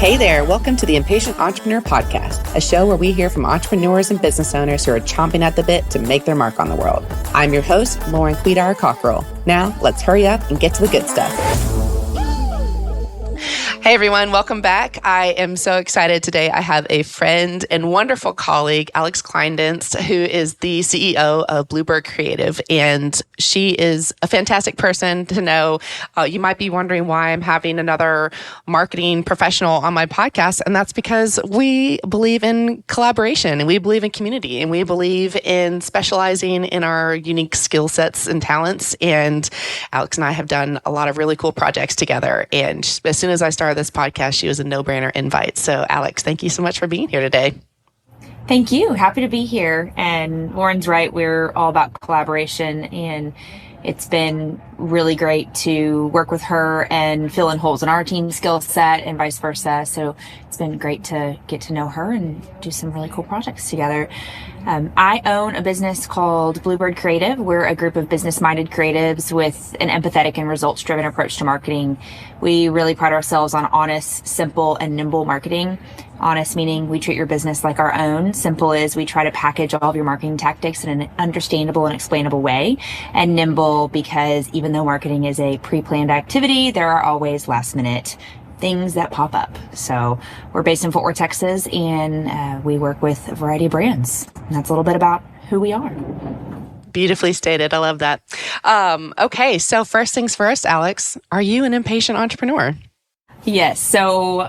Hey there, welcome to the Impatient Entrepreneur Podcast, a show where we hear from entrepreneurs and business owners who are chomping at the bit to make their mark on the world. I'm your host, Lauren Quidar-Cockrell. Now, let's hurry up and get to the good stuff. Hey everyone, welcome back. I am so excited today. I have a friend and wonderful colleague, Alex Klinedinst, who is the CEO of Bluebird Creative, and she is a fantastic person to know. You might be wondering why I'm having another marketing professional on my podcast, and that's because we believe in collaboration, and we believe in community, and we believe in specializing in our unique skill sets and talents, and Alex and I have done a lot of really cool projects together, and as soon as I started this podcast, she was a no-brainer invite. So Alex, thank you so much for being here today. Thank you. Happy to be here. And Lauren's right. We're all about collaboration, and it's been really great to work with her and fill in holes in our team skill set and vice versa. So it's been great to get to know her and do some really cool projects together. I own a business called Bluebird Creative. We're a group of business-minded creatives with an empathetic and results-driven approach to marketing. We really pride ourselves on honest, simple, and nimble marketing. Honest meaning we treat your business like our own. Simple is we try to package all of your marketing tactics in an understandable and explainable way. And nimble because even though marketing is a pre-planned activity, there are always last-minute things that pop up. So we're based in Fort Worth, Texas, and we work with a variety of brands. And that's a little bit about who we are. Beautifully stated. I love that. Okay, so first things first, Alex, are you an impatient entrepreneur? Yes. So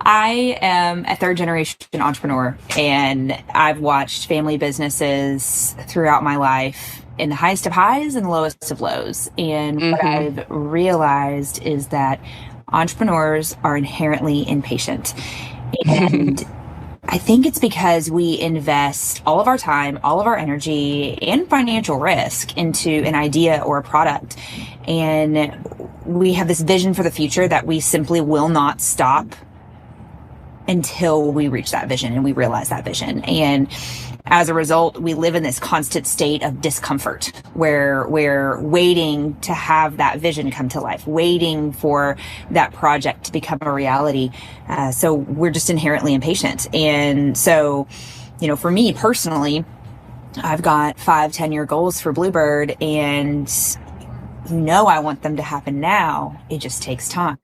I am a third generation entrepreneur, and I've watched family businesses throughout my life in the highest of highs and the lowest of lows. And what I've realized is that entrepreneurs are inherently impatient. And I think it's because we invest all of our time, all of our energy, and financial risk into an idea or a product. And we have this vision for the future that we simply will not stop until we reach that vision and we realize that vision. And as a result, we live in this constant state of discomfort where we're waiting to have that vision come to life, waiting for that project to become a reality. So we're just inherently impatient. And so, for me personally, I've got 5-10-year goals for Bluebird, and I want them to happen now. It just takes time.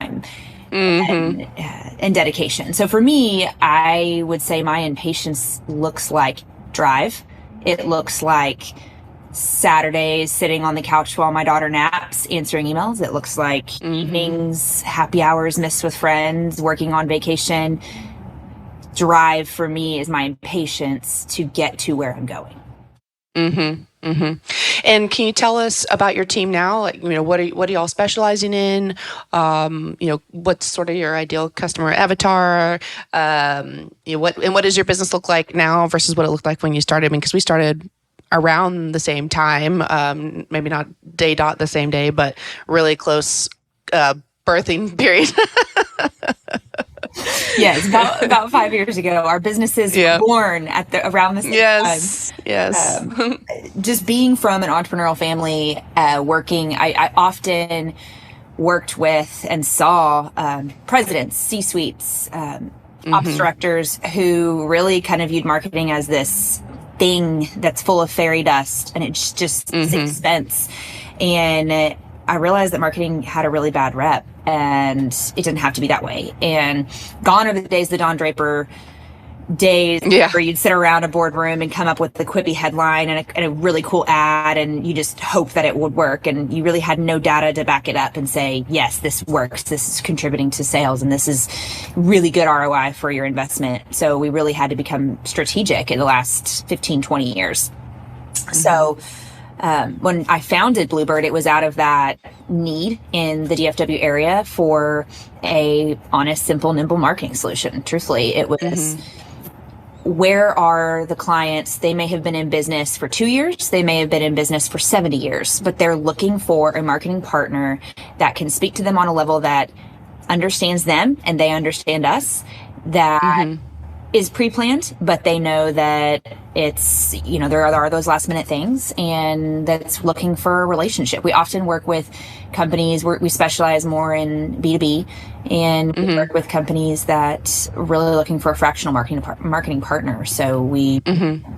And dedication. So for me, I would say my impatience looks like drive. It looks like Saturdays sitting on the couch while my daughter naps, answering emails. It looks like evenings, happy hours missed with friends, working on vacation. Drive for me is my impatience to get to where I'm going. And can you tell us about your team now? Like, what are y'all specializing in? What's sort of your ideal customer avatar? What does your business look like now versus what it looked like when you started? Because we started around the same time, maybe not day dot the same day, but really close birthing period. Yes, about 5 years ago, our businesses were born around the same time. Yes. Just being from an entrepreneurial family, working, I often worked with and saw presidents, C-suites, ops directors who really kind of viewed marketing as this thing that's full of fairy dust, and it's just expense. And I realized that marketing had a really bad rep, and it didn't have to be that way. And gone are the days, the Don Draper days, where you'd sit around a boardroom and come up with the quippy headline and a really cool ad, and you just hope that it would work. And you really had no data to back it up and say, yes, this works. This is contributing to sales, and this is really good ROI for your investment. So we really had to become strategic in the last 15, 20 years. So when I founded Bluebird, it was out of that need in the DFW area for a honest, simple, nimble marketing solution. Truthfully, it was where are the clients? They may have been in business for 2 years. They may have been in business for 70 years, but they're looking for a marketing partner that can speak to them on a level that understands them and they understand us, that is pre-planned, but they know that it's, there are those last minute things, and that's looking for a relationship. We often work with companies. We specialize more in B2B, and we work with companies that are really looking for a fractional marketing partner. So we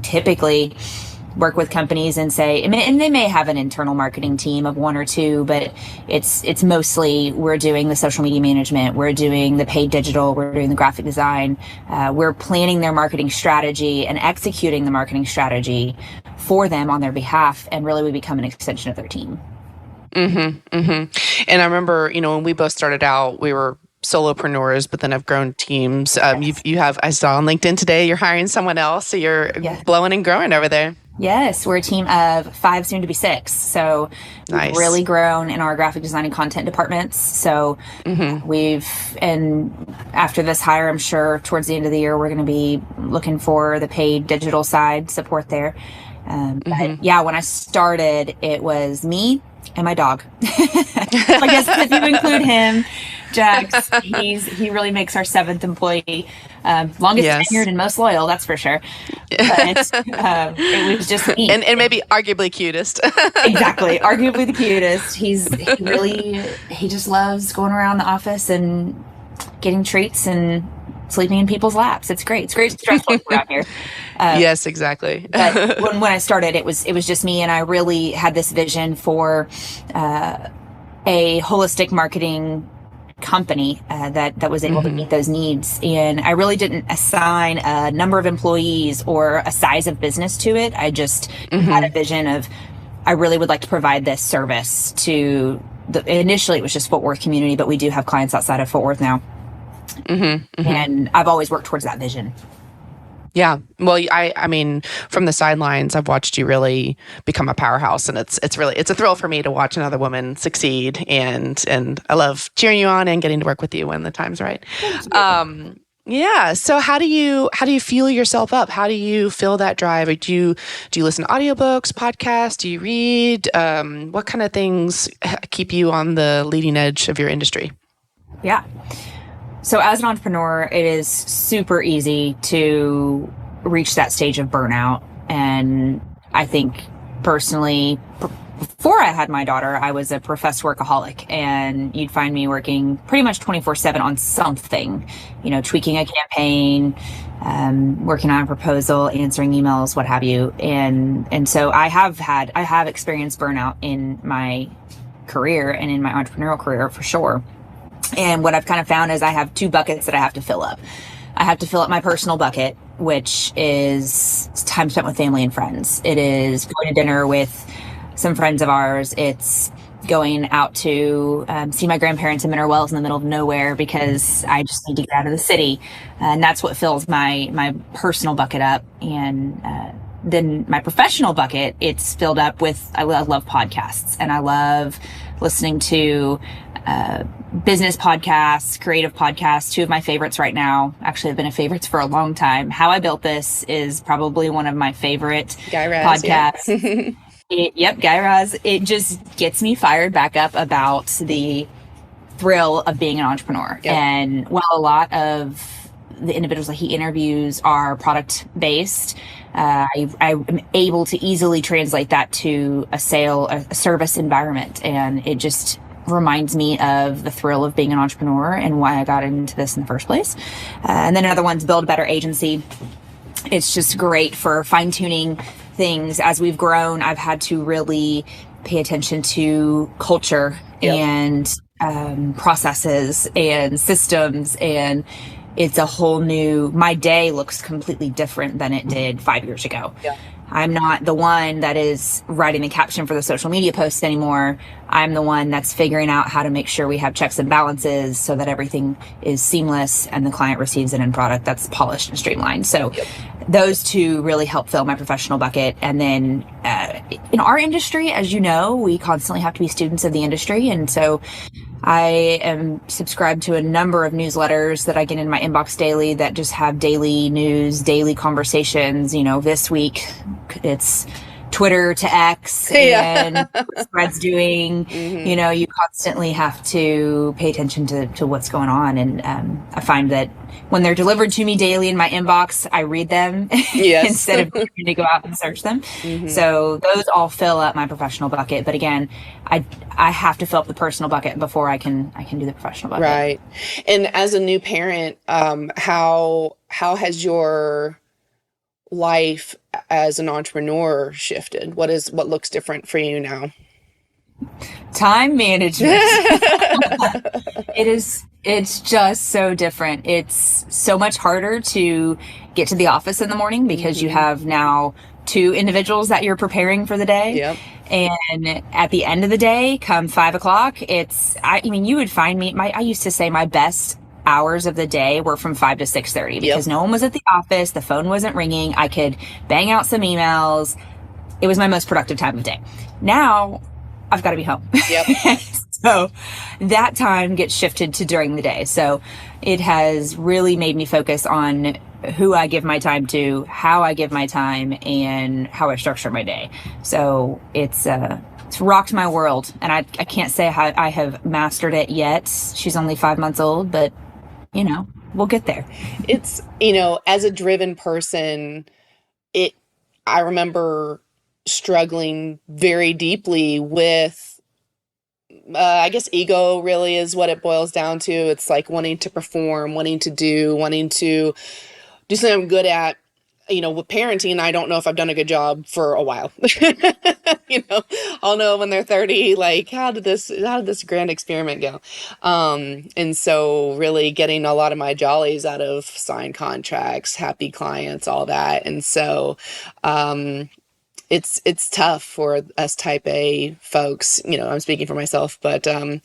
typically work with companies and say, and they may have an internal marketing team of one or two, but it's mostly we're doing the social media management, we're doing the paid digital, we're doing the graphic design, we're planning their marketing strategy and executing the marketing strategy for them on their behalf, and really we become an extension of their team. And I remember, when we both started out, we were solopreneurs, but then I've grown teams. You have, I saw on LinkedIn today, you're hiring someone else, so you're blowing and growing over there. Yes, we're a team of 5, soon to be 6. So nice. We've really grown in our graphic design and content departments. So and after this hire, I'm sure towards the end of the year, we're going to be looking for the paid digital side support there. But yeah, when I started, it was me and my dog. So I guess if you include him, Jax, he really makes our 7th employee. Longest tenured and most loyal, that's for sure. But it was just me. And maybe arguably cutest. Exactly. Arguably the cutest. He just loves going around the office and getting treats and sleeping in people's laps. It's great. It's great stressful around here. Yes, exactly. But when I started, it was just me, and I really had this vision for a holistic marketing company that was able to meet those needs. And I really didn't assign a number of employees or a size of business to it. I just had a vision of, I really would like to provide this service to initially it was just Fort Worth community, but we do have clients outside of Fort Worth now. And I've always worked towards that vision. Yeah. Well, I mean, from the sidelines, I've watched you really become a powerhouse, and it's a thrill for me to watch another woman succeed, and I love cheering you on and getting to work with you when the time's right. Yeah. So how do you fuel yourself up? How do you feel that drive? Do you listen to audiobooks, podcasts? Do you read? What kind of things keep you on the leading edge of your industry? Yeah. So as an entrepreneur, it is super easy to reach that stage of burnout. And I think personally, before I had my daughter, I was a professed workaholic, and you'd find me working pretty much 24/7 on something, tweaking a campaign, working on a proposal, answering emails, what have you. And so I have experienced burnout in my career and in my entrepreneurial career for sure. And what I've kind of found is I have 2 buckets that I have to fill up. I have to fill up my personal bucket, which is time spent with family and friends. It is going to dinner with some friends of ours. It's going out to see my grandparents in Mineral Wells in the middle of nowhere because I just need to get out of the city. And that's what fills my personal bucket up. And then my professional bucket, it's filled up with, I love podcasts, and I love listening to business podcasts, creative podcasts. 2 of my favorites right now actually have been favorites for a long time. How I Built This is probably one of my favorite podcasts. Yeah. Guy Raz. It just gets me fired back up about the thrill of being an entrepreneur. Yep. And while a lot of the individuals that he interviews are product based, I'm able to easily translate that to a service environment. And it just reminds me of the thrill of being an entrepreneur and why I got into this in the first place. And then another one's Build a Better Agency. It's just great for fine-tuning things. As we've grown, I've had to really pay attention to culture and processes and systems, and it's a whole new, my day looks completely different than it did 5 years ago. Yeah. I'm not the one that is writing the caption for the social media posts anymore. I'm the one that's figuring out how to make sure we have checks and balances so that everything is seamless and the client receives an end product that's polished and streamlined. So those 2 really help fill my professional bucket. And then in our industry, as you know, we constantly have to be students of the industry. And so I am subscribed to a number of newsletters that I get in my inbox daily that just have daily news, daily conversations. This week it's Twitter to X and what Thread's doing. Mm-hmm. You know, you constantly have to pay attention to what's going on. And I find that when they're delivered to me daily in my inbox, I read them instead of having to go out and search them. Mm-hmm. So those all fill up my professional bucket. But again, I have to fill up the personal bucket before I can do the professional bucket. Right. And as a new parent, how has your life as an entrepreneur shifted? What looks different for you now? Time management. It's just so different. It's so much harder to get to the office in the morning because you have now 2 individuals that you're preparing for the day. Yep. And at the end of the day, come 5 o'clock, you would find me, I used to say my best hours of the day were from 5 to 6:30 because no one was at the office. The phone wasn't ringing. I could bang out some emails. It was my most productive time of day. Now I've got to be home. Yep. So that time gets shifted to during the day. So it has really made me focus on who I give my time to, how I give my time, and how I structure my day. So it's rocked my world. And I can't say how I have mastered it yet. She's only 5 months old, but we'll get there. It's, as a driven person, I remember struggling very deeply with, I guess ego really is what it boils down to. It's like wanting to perform, wanting to do something I'm good at. With parenting, I don't know if I've done a good job for a while. I'll know when they're 30, like, how did this grand experiment go? And so really getting a lot of my jollies out of signed contracts, happy clients, all that. And so, it's tough for us type A folks, I'm speaking for myself, but, I'm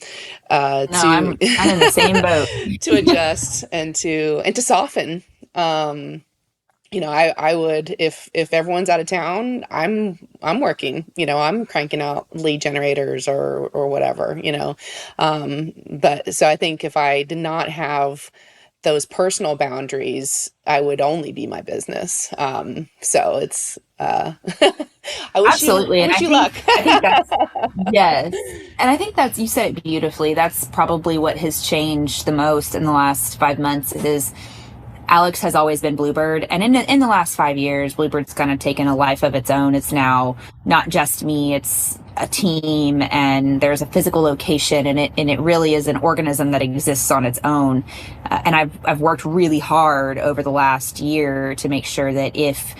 in the same boat. To adjust and to soften. I would, if everyone's out of town, I'm working, I'm cranking out lead generators or whatever, but so I think if I did not have those personal boundaries, I would only be my business. So it's, I wish absolutely. I wish you luck. I think that's, yes. And I think you said it beautifully. That's probably what has changed the most in the last 5 months is Alex has always been Bluebird. And in the last 5 years, Bluebird's kind of taken a life of its own. It's now not just me, it's a team, and there's a physical location, and it really is an organism that exists on its own. And I've worked really hard over the last year to make sure that if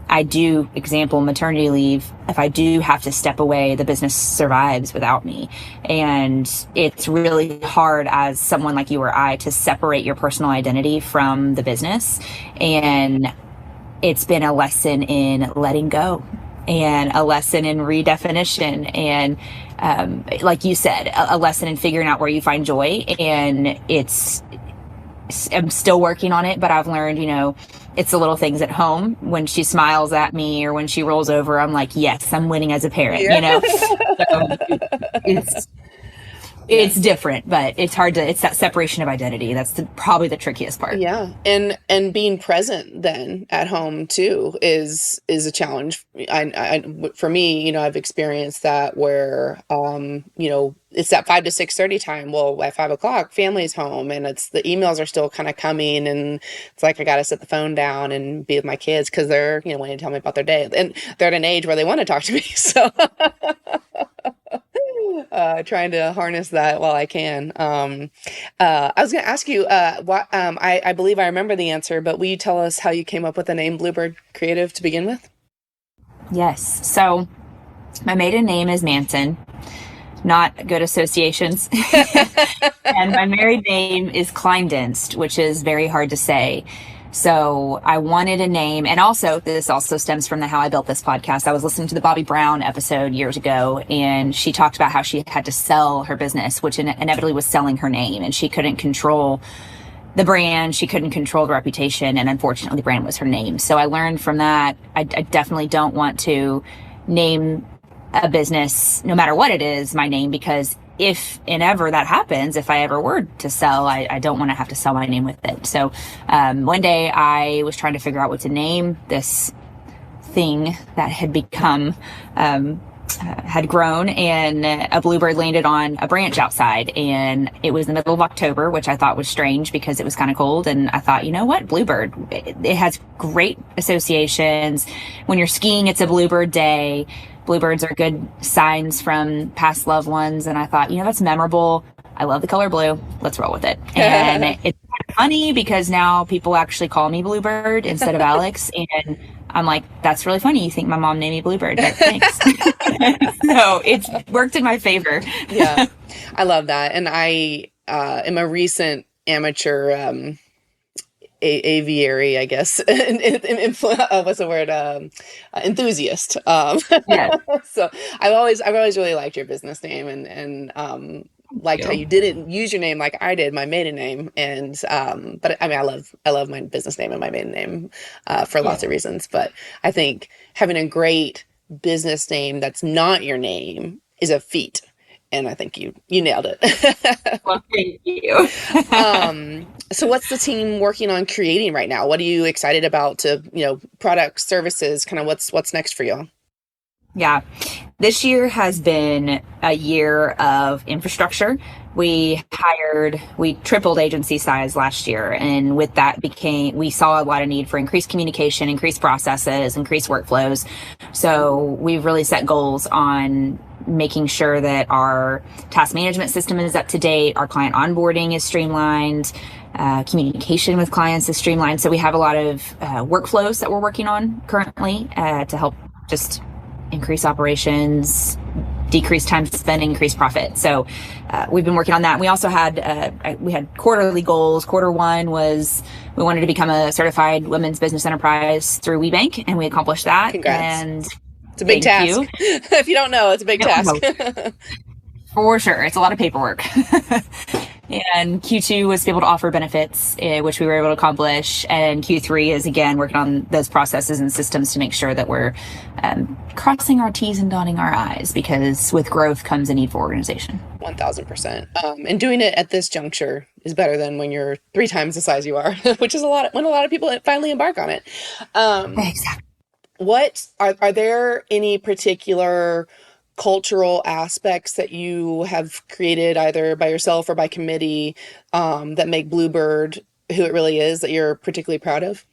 I do, example, maternity leave, if I do have to step away, the business survives without me. And it's really hard as someone like you or I to separate your personal identity from the business. And it's been a lesson in letting go and a lesson in redefinition. And like you said, a lesson in figuring out where you find joy. And I'm still working on it, but I've learned, it's the little things at home. When she smiles at me or when she rolls over, I'm like, yes, I'm winning as a parent, So it's different, but it's that separation of identity. That's probably the trickiest part. Yeah. And being present then at home too is a challenge. For me, I've experienced that where, it's that 5 to 6:30 time. Well, at 5 o'clock, family's home and the emails are still kind of coming. And it's like, I got to set the phone down and be with my kids because they're, wanting to tell me about their day, and they're at an age where they want to talk to me. So trying to harness that while I can. I was going to ask you, I believe I remember the answer, but will you tell us how you came up with the name Bluebird Creative to begin with? Yes. So my maiden name is Manson, not good associations. And my married name is Klinedinst, which is very hard to say. So I wanted a name. And also, this also stems from the How I Built This podcast. I was listening to the Bobby Brown episode years ago, and she talked about how she had to sell her business, which inevitably was selling her name. And she couldn't control the brand. She couldn't control the reputation. And unfortunately, the brand was her name. So I learned from that, I definitely don't want to name a business, no matter what it is, my name, because if and ever that happens, if I ever were to sell, I don't want to have to sell my name with it. So one day I was trying to figure out what to name this thing that had become had grown, and a bluebird landed on a branch outside, and it was the middle of October, which I thought was strange because it was kind of cold. And I thought, you know what, bluebird, it has great associations. When you're skiing, it's a bluebird day. Bluebirds are good signs from past loved ones. And I thought, that's memorable. I love the color blue. Let's roll with it. And it's funny because now people actually call me Bluebird instead of Alex. And I'm like, that's really funny. You think my mom named me Bluebird. Thanks. So it's worked in my favor. Yeah, I love that. And I am a recent amateur aviary, I guess. What's the word? Enthusiast. Yes. So I've always really liked your business name, and liked how you didn't use your name like I did, my maiden name. And but I mean, I love my business name and my maiden name for lots of reasons. But I think having a great business name that's not your name is a feat. And I think you nailed it. Well, thank you. So what's the team working on creating right now? What are you excited about to, products, services, kind of what's next for you? Yeah. This year has been a year of infrastructure. We tripled agency size last year. And with that we saw a lot of need for increased communication, increased processes, increased workflows. So we've really set goals on making sure that our task management system is up to date. Our client onboarding is streamlined. Communication with clients is streamlined. So we have a lot of workflows that we're working on currently to help just increase operations, decrease time spent, increase profit. So we've been working on that. We also had we had quarterly goals. Quarter one was we wanted to become a certified women's business enterprise through WeBank, and we accomplished that. Congrats. And it's a big task. If you don't know, it's a big task. For sure. It's a lot of paperwork. And Q2 was to be able to offer benefits, which we were able to accomplish. And Q3 is, again, working on those processes and systems to make sure that we're crossing our T's and dotting our I's, because with growth comes a need for organization. 1000%. And doing it at this juncture is better than when you're 3 times the size you are, which is when a lot of people finally embark on it. Exactly. What are there any particular cultural aspects that you have created either by yourself or by committee that make Bluebird who it really is that you're particularly proud of?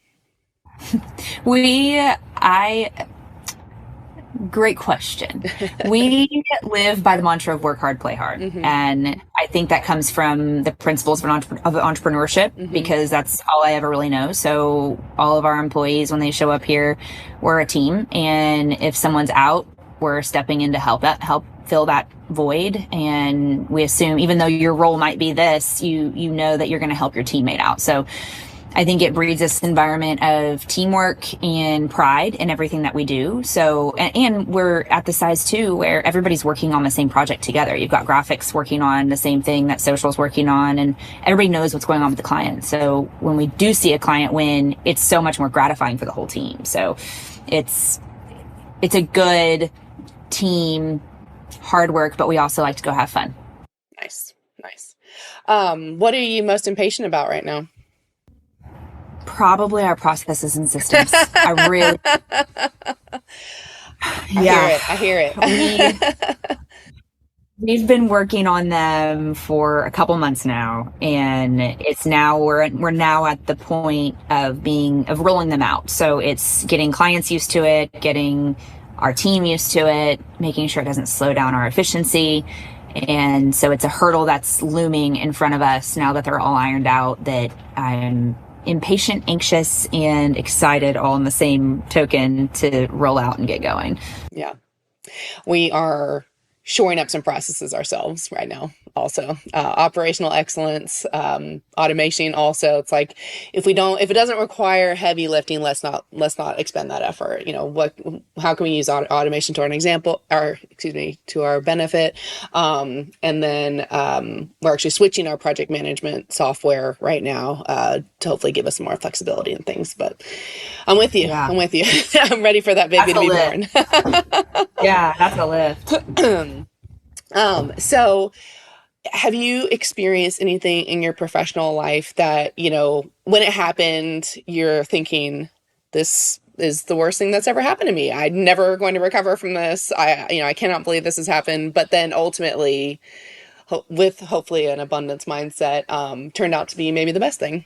Great question. We live by the mantra of work hard, play hard. Mm-hmm. And I think that comes from the principles of entrepreneurship, mm-hmm. because that's all I ever really know. So all of our employees, when they show up here, we're a team. And if someone's out, we're stepping in to help fill that void. And we assume, even though your role might be this, you know that you're going to help your teammate out. So I think it breeds this environment of teamwork and pride in everything that we do. So, and we're at the size too, where everybody's working on the same project together. You've got graphics working on the same thing that social's working on, and everybody knows what's going on with the client. So when we do see a client win, it's so much more gratifying for the whole team. So it's a good team, hard work, but we also like to go have fun. Nice. What are you most impatient about right now? Probably our processes and systems. I hear it. We've been working on them for a couple months now, and it's now we're now at the point of rolling them out. So it's getting clients used to it, getting our team used to it, making sure it doesn't slow down our efficiency. And so it's a hurdle that's looming in front of us now that they're all ironed out, that I'm impatient, anxious, and excited all in the same token to roll out and get going. Yeah. We are shoring up some processes ourselves right now. Also, operational excellence, automation. Also, it's like if it doesn't require heavy lifting, let's not expend that effort. How can we use automation to our benefit? And then we're actually switching our project management software right now to hopefully give us some more flexibility and things. But I'm with you. Yeah. I'm with you. I'm ready for that baby to be born. Yeah, that's a lift. So have you experienced anything in your professional life that, when it happened, you're thinking this is the worst thing that's ever happened to me. I'm never going to recover from this. I cannot believe this has happened. But then ultimately, with hopefully an abundance mindset, turned out to be maybe the best thing.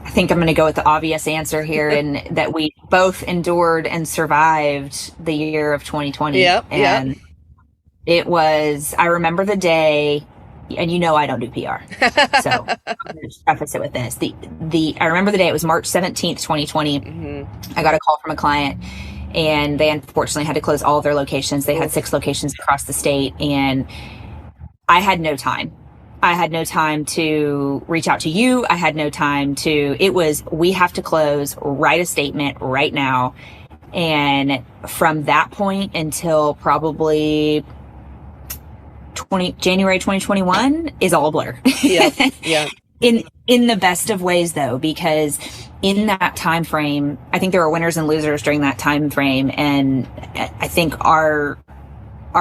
I think I'm going to go with the obvious answer here, and that we both endured and survived the year of 2020. Yep. And it was, I remember the day, and I don't do PR. So I'm going to preface it with this. I remember the day, it was March 17th, 2020. Mm-hmm. I got a call from a client, and they unfortunately had to close all of their locations. They had 6 locations across the state, and I had no time. I had no time to reach out to you. I had no time we have to close, write a statement right now. And from that point until probably January 2021 is all a blur. Yeah. In the best of ways, though, because in that time frame, I think there were winners and losers during that time frame. And I think our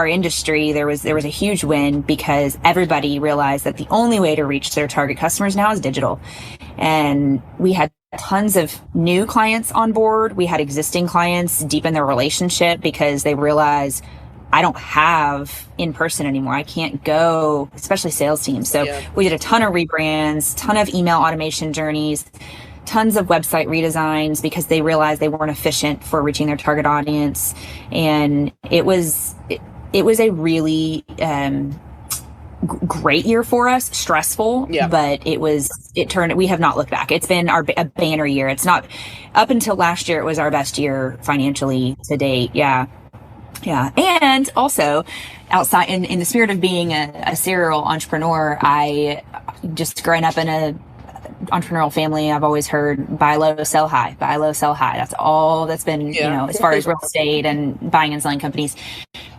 industry, there was a huge win, because everybody realized that the only way to reach their target customers now is digital. And we had tons of new clients on board. We had existing clients deepen their relationship because they realized, I don't have in person anymore. I can't go, especially sales teams. So we did a ton of rebrands, ton of email automation journeys, tons of website redesigns, because they realized they weren't efficient for reaching their target audience. And it was a really great year for us, stressful, but we have not looked back. It's been a banner year. It's not, up until last year, it was our best year financially to date. Yeah. And also, outside, in the spirit of being a serial entrepreneur, I just growing up in a entrepreneurial family, I've always heard buy low, sell high, buy low, sell high. That's all that's been, as far as real estate and buying and selling companies.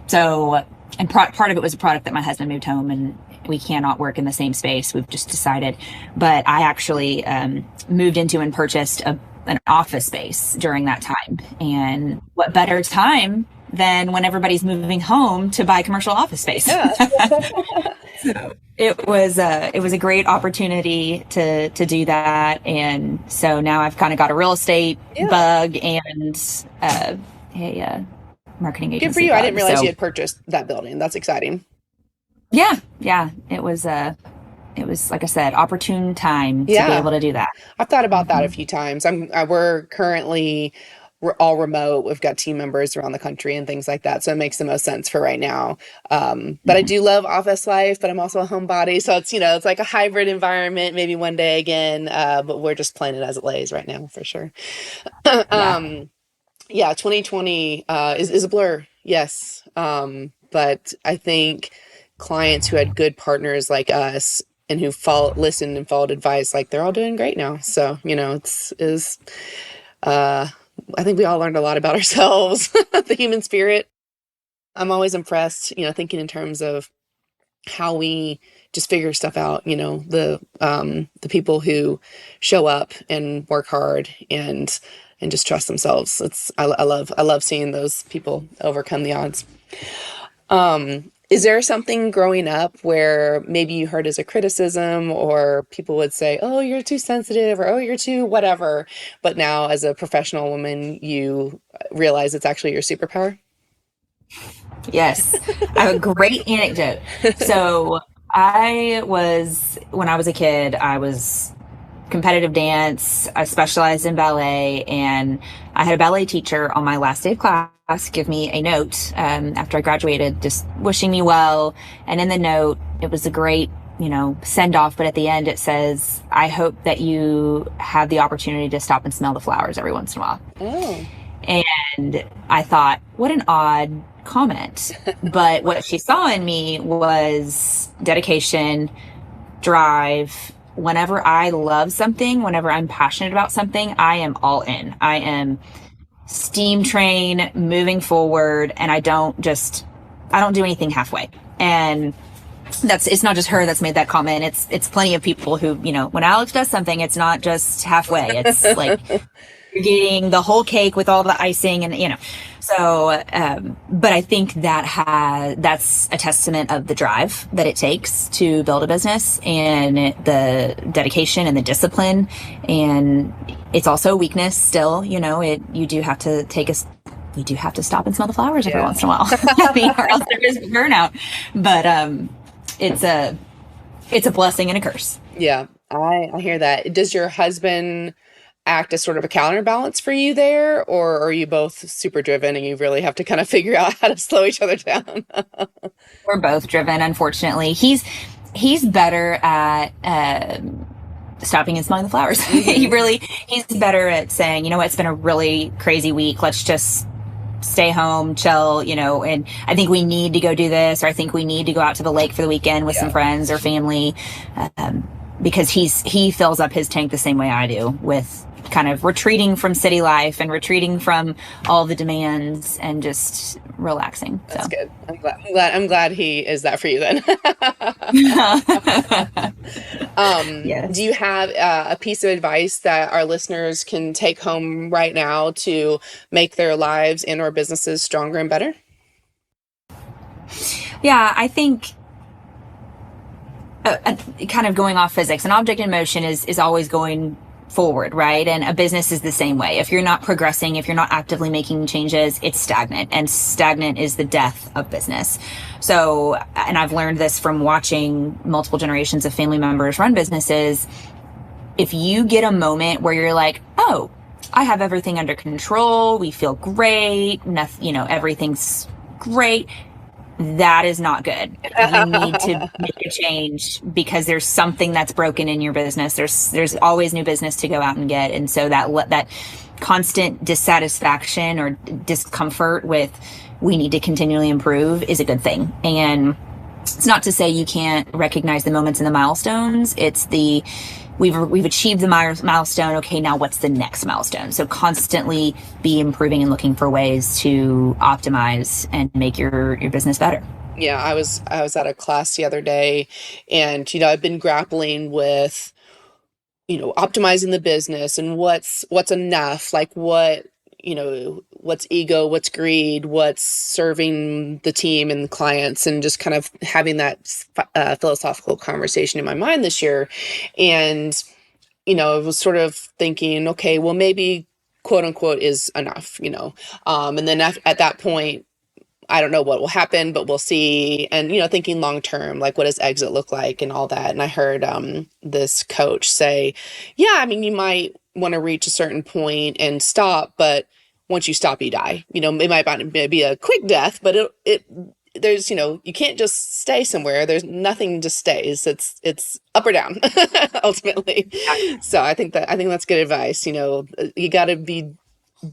So, and part of it was a product that my husband moved home, and we cannot work in the same space. We've just decided. But I actually moved into and purchased an office space during that time. And what better time than when everybody's moving home to buy commercial office space? Yeah. So it was a great opportunity to do that. And so now I've kind of got a real estate bug and a marketing agency. Good for you. Bug. I didn't realize you had purchased that building. That's exciting. Yeah. It was like I said, opportune time to be able to do that. I've thought about that a few times. We're all remote. We've got team members around the country and things like that. So it makes the most sense for right now. But I do love office life, but I'm also a homebody. So it's, it's like a hybrid environment, maybe one day again. But we're just playing it as it lays right now for sure. 2020 is a blur. Yes. But I think clients who had good partners like us and who listened and followed advice, like they're all doing great now. So, I think we all learned a lot about ourselves, the human spirit. I'm always impressed, thinking in terms of how we just figure stuff out, the people who show up and work hard and just trust themselves. I love seeing those people overcome the odds. Is there something growing up where maybe you heard as a criticism, or people would say, oh, you're too sensitive, or oh, you're too whatever, but now as a professional woman, you realize it's actually your superpower? Yes. I have a great anecdote. So when I was a kid, I was competitive dance. I specialized in ballet, and I had a ballet teacher on my last day of class give me a note after I graduated, just wishing me well. And in the note, it was a great, send off. But at the end, it says, I hope that you have the opportunity to stop and smell the flowers every once in a while. Oh. And I thought, what an odd comment. But what she saw in me was dedication, drive. Whenever I love something, whenever I'm passionate about something, I am all in. I am steam train moving forward, and I don't do anything halfway. And it's not just her that's made that comment. It's plenty of people who, when Alex does something, it's not just halfway. It's like you're getting the whole cake with all the icing and, So, but I think that's a testament of the drive that it takes to build a business and the dedication and the discipline. And it's also a weakness still, you do have to stop and smell the flowers every once in a while. I mean, or else there is burnout. But it's a blessing and a curse. Yeah, I hear that. Does your husband act as sort of a counterbalance for you there, or are you both super driven and you really have to kind of figure out how to slow each other down? We're both driven, unfortunately. He's better at stopping and smelling the flowers. He's better at saying, it's been a really crazy week. Let's just stay home, chill, and I think we need to go do this, or I think we need to go out to the lake for the weekend with some friends or family, because he fills up his tank the same way I do, with kind of retreating from city life and retreating from all the demands and just relaxing. That's good. I'm glad he is that for you then. Yes. Do you have a piece of advice that our listeners can take home right now to make their lives and or businesses stronger and better? Yeah, I think kind of going off physics, an object in motion is always going forward, right? And a business is the same way. If you're not progressing, if you're not actively making changes, it's stagnant, and stagnant is the death of business. So, and I've learned this from watching multiple generations of family members run businesses. If you get a moment where you're like, oh, I have everything under control, we feel great, nothing, everything's great, that is not good. You need to make a change, because there's something that's broken in your business. There's always new business to go out and get. And so that constant dissatisfaction or discomfort with, we need to continually improve, is a good thing. And it's not to say you can't recognize the moments and the milestones. It's we've achieved the milestone. Okay, now what's the next milestone? So constantly be improving and looking for ways to optimize and make your business better. Yeah, I was at a class the other day, and I've been grappling with optimizing the business and what's enough, like what's ego, what's greed, what's serving the team and the clients, and just kind of having that philosophical conversation in my mind this year. And, I was sort of thinking, okay, well, maybe quote unquote is enough, and then at that point, I don't know what will happen, but we'll see. And, thinking long term, like what does exit look like and all that. And I heard this coach say, yeah, I mean, you might want to reach a certain point and stop, but once you stop, you die. It might not be a quick death, but there's, you can't just stay somewhere. There's nothing just stays. It's up or down ultimately. So I think that's good advice. You got to be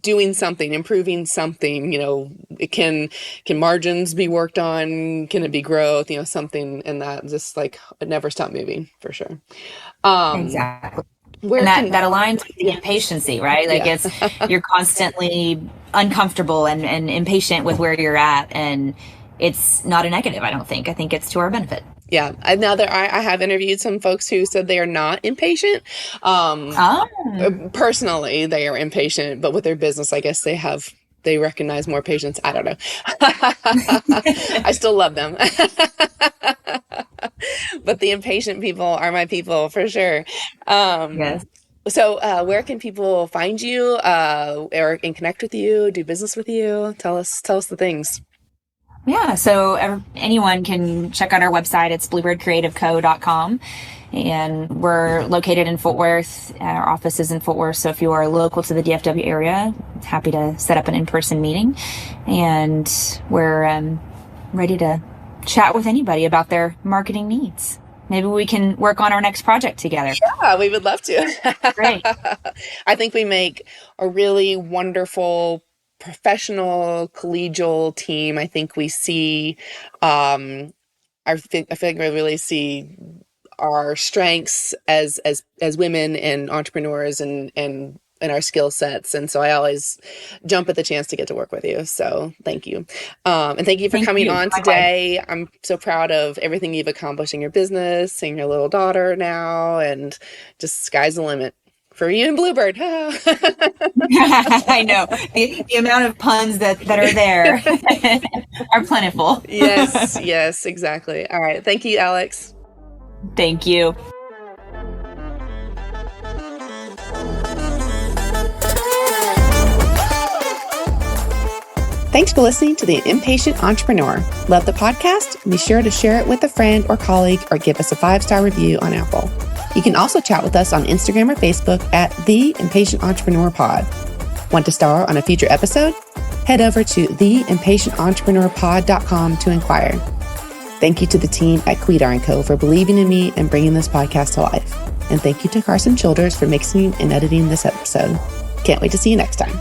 doing something, improving something. It can margins be worked on? Can it be growth? Something in that, just like never stop moving, for sure. Exactly. That aligns with the impatience, right? Like it's you're constantly uncomfortable and impatient with where you're at, and it's not a negative. I think it's to our benefit. Yeah. I have interviewed some folks who said they are not impatient. Personally, they are impatient, but with their business, I guess they recognize more patience. I don't know. I still love them. But the impatient people are my people, for sure. Yes. So where can people find you or connect with you, do business with you? Tell us the things. Yeah, so anyone can check out our website. It's bluebirdcreativeco.com, and we're located in Fort Worth. Our office is in Fort Worth, so if you are local to the DFW area, happy to set up an in-person meeting, and we're ready to chat with anybody about their marketing needs. Maybe we can work on our next project together. Yeah, we would love to. Great. I think we make a really wonderful professional collegial team. I think we see I feel like we really see our strengths as women and entrepreneurs and our skill sets, and so I always jump at the chance to get to work with you, so thank you. And thank you for coming on today. I'm so proud of everything you've accomplished in your business, seeing your little daughter now, and just sky's the limit for you and Bluebird. I know. The amount of puns that are there are plentiful. Yes, exactly. All right. Thank you, Alex. Thank you. Thanks for listening to The Impatient Entrepreneur. Love the podcast? Be sure to share it with a friend or colleague or give us a 5-star review on Apple. You can also chat with us on Instagram or Facebook at The Impatient Entrepreneur Pod. Want to star on a future episode? Head over to theimpatiententrepreneur.com to inquire. Thank you to the team at Quidar & Co. for believing in me and bringing this podcast to life. And thank you to Carson Childers for mixing and editing this episode. Can't wait to see you next time.